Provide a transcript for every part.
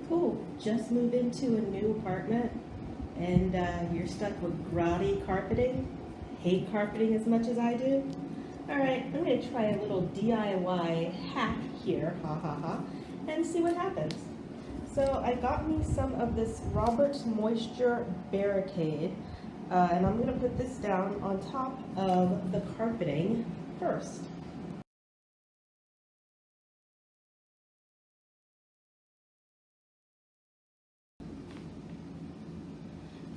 Cool, just moved into a new apartment and you're stuck with groady carpeting. Hate carpeting as much as I do. All right, I'm gonna try a little DIY hack here, ha ha ha, and see what happens. So I got me some of this Robert's Moisture Barricade, and I'm gonna put this down on top of the carpeting first.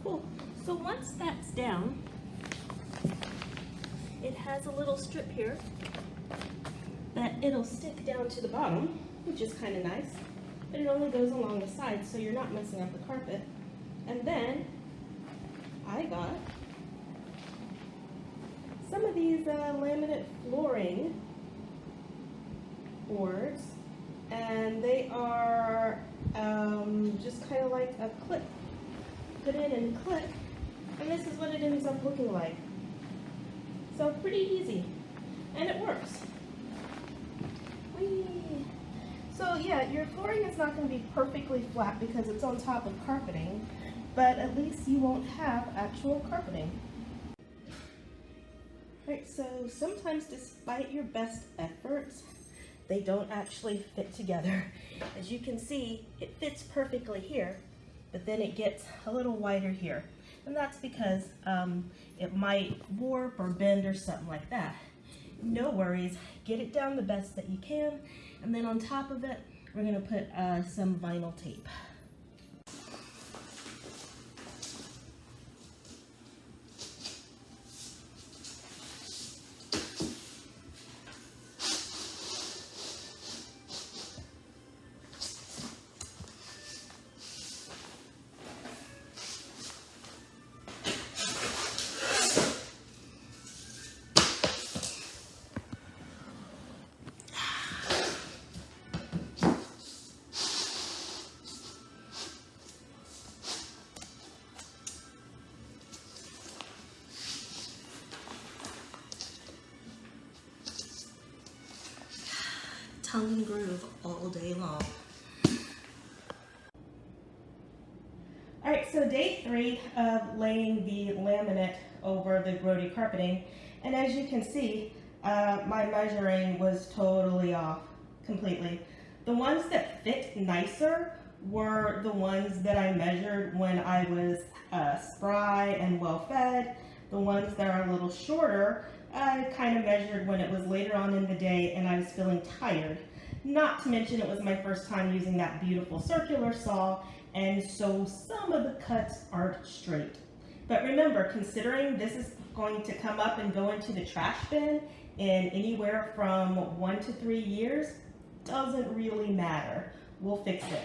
Cool. So once that's down, it has a little strip here that it'll stick down to the bottom, which is kind of nice, but it only goes along the sides, so you're not messing up the carpet. And then I got some of these laminate flooring boards, and they are just kind of like a clip. Put in and clip, and this is what it ends up looking like. So pretty easy, and it works. Whee! So yeah, your flooring is not going to be perfectly flat because it's on top of carpeting, but at least you won't have actual carpeting. Right, so sometimes despite your best efforts, they don't actually fit together. As you can see, it fits perfectly here, but then it gets a little wider here. And that's because it might warp or bend or something like that. No worries, get it down the best that you can, and then on top of it, we're gonna put some vinyl tape. Tongue and groove all day long. All right, so day 3 of laying the laminate over the groady carpeting, and as you can see, my measuring was totally off completely. The ones that fit nicer were the ones that I measured when I was spry and well fed. The ones that are a little shorter, I kind of measured when it was later on in the day and I was feeling tired. Not to mention it was my first time using that beautiful circular saw, and so some of the cuts aren't straight. But remember, considering this is going to come up and go into the trash bin in anywhere from 1 to 3 years, doesn't really matter. We'll fix it.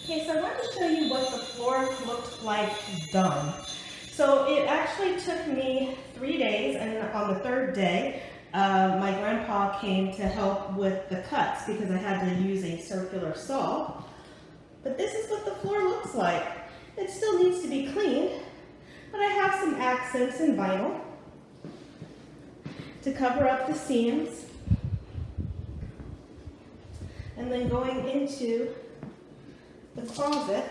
Okay, so I want to show you what the floor looked like done. So it actually took me 3 days, and on the 3rd day, my grandpa came to help with the cuts because I had to use a circular saw. But this is what the floor looks like. It still needs to be cleaned, but I have some accents in vinyl to cover up the seams. And then going into the closet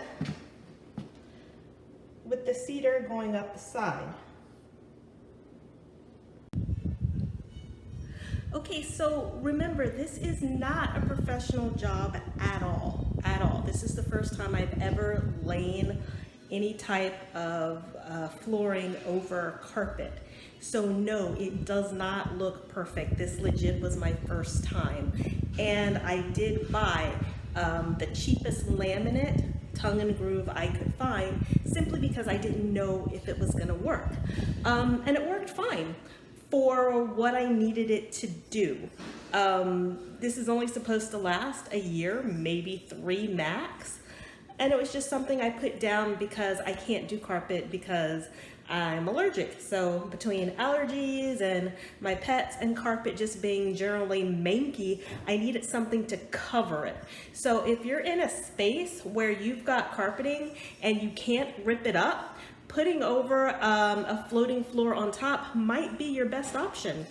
with the cedar going up the side. Okay, so remember, this is not a professional job at all, This is the first time I've ever laid any type of flooring over carpet. So no, it does not look perfect. This legit was my first time. And I did buy the cheapest laminate tongue and groove I could find simply because I didn't know if it was gonna work. And it worked fine for what I needed it to do. This is only supposed to last a year, maybe 3 max. And it was just something I put down because I can't do carpet because I'm allergic. So between allergies and my pets and carpet just being generally manky, I needed something to cover it. So if you're in a space where you've got carpeting and you can't rip it up, putting over a floating floor on top might be your best option.